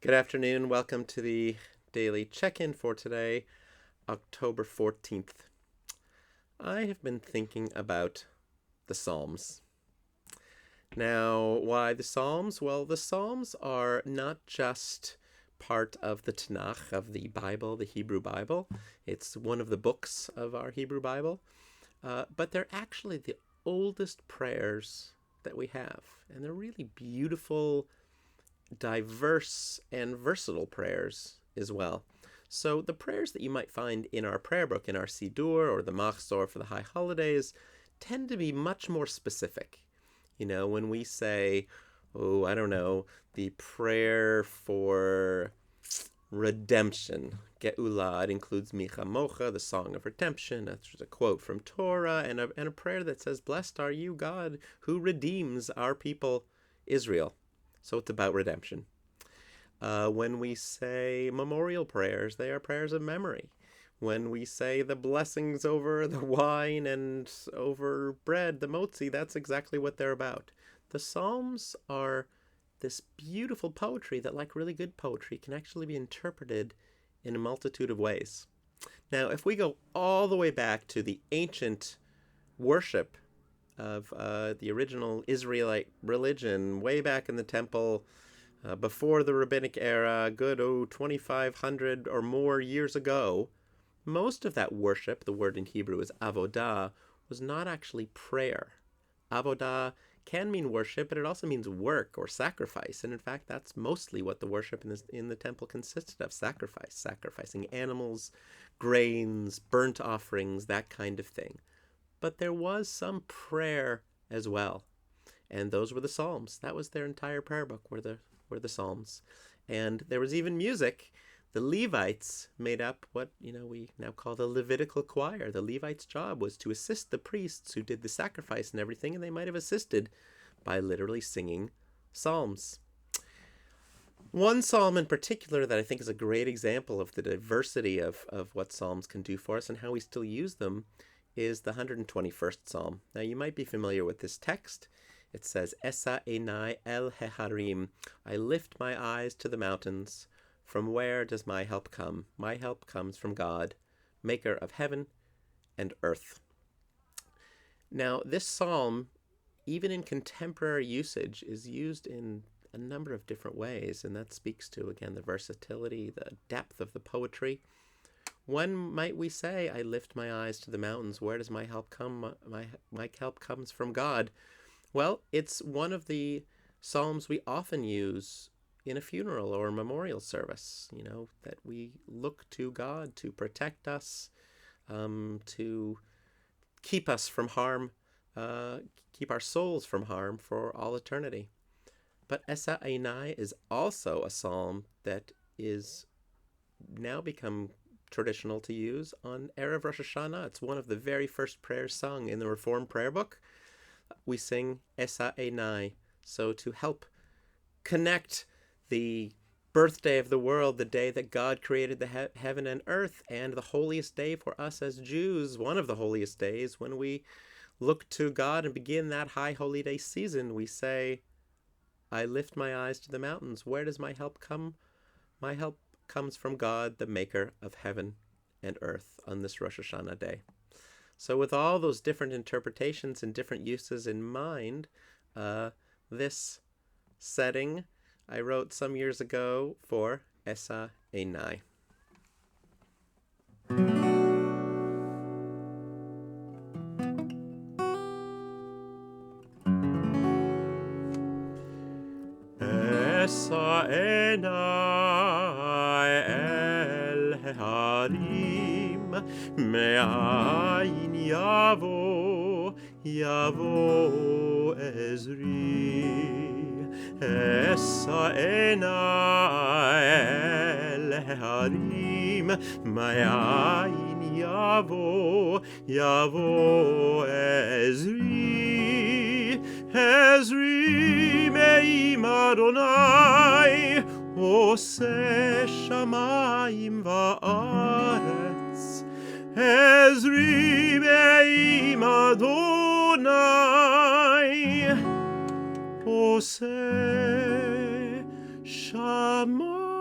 Good afternoon. Welcome to the daily check-in for today, October 14th. I have been thinking about the Psalms. Now, why the Psalms? Well, the Psalms are not just part of the Tanakh, of the Bible, the Hebrew Bible. It's one of the books of our Hebrew Bible. But they're actually the oldest prayers that we have. And they're really beautiful, diverse, and versatile prayers as well. So the prayers that you might find in our prayer book, in our Siddur or the Machzor for the high holidays, tend to be much more specific. You know, when we say, the prayer for redemption, Ge'ulah, it includes Micha Mocha, the Song of Redemption. That's a quote from Torah, and a prayer that says, "Blessed are you, God, who redeems our people, Israel." So it's about redemption. When we say memorial prayers, they are prayers of memory. When we say the blessings over the wine and over bread, the motzi, that's exactly what they're about. The Psalms are this beautiful poetry that, like really good poetry, can actually be interpreted in a multitude of ways. Now, if we go all the way back to the ancient worship of the original Israelite religion, way back in the temple, before the rabbinic era, 2,500 or more years ago, most of that worship, the word in Hebrew is avodah, was not actually prayer. Avodah can mean worship, but it also means work or sacrifice. And in fact, that's mostly what the worship in the temple consisted of, sacrificing animals, grains, burnt offerings, that kind of thing. But there was some prayer as well. And those were the Psalms. That was their entire prayer book, were the Psalms. And there was even music. The Levites made up what we now call the Levitical choir. The Levites' job was to assist the priests who did the sacrifice and everything, and they might have assisted by literally singing psalms. One psalm in particular that I think is a great example of the diversity of what psalms can do for us and how we still use them is the 121st Psalm. Now, you might be familiar with this text. It says, Esa enai el heharim, I lift my eyes to the mountains. From where does my help come? My help comes from God, maker of heaven and earth. Now, this psalm, even in contemporary usage, is used in a number of different ways, and that speaks to, again, the versatility, the depth of the poetry. When might we say, I lift my eyes to the mountains? Where does my help come? My help comes from God. Well, it's one of the psalms we often use in a funeral or a memorial service, that we look to God to protect us, to keep us from harm, keep our souls from harm for all eternity. But Esa Einai is also a psalm that is now become traditional to use on Erev Rosh Hashanah. It's one of the very first prayers sung in the Reform Prayer Book. We sing Esa Einai, so to help connect the birthday of the world, the day that God created the heaven and earth, and the holiest day for us as Jews, one of the holiest days, when we look to God and begin that high holy day season, we say, I lift my eyes to the mountains. Where does my help come? My help comes from God, the maker of heaven and earth, on this Rosh Hashanah day. So with all those different interpretations and different uses in mind, this setting I wrote some years ago for Esa Einai. Esa Einai el Harim, me'ayin yavo Ezri. Esa enai el harim, me'ayin yavo Ezri. Ezri me'im Adonai, ose shamayim va'aretz. Ezri me'im Adonai, ose shamayim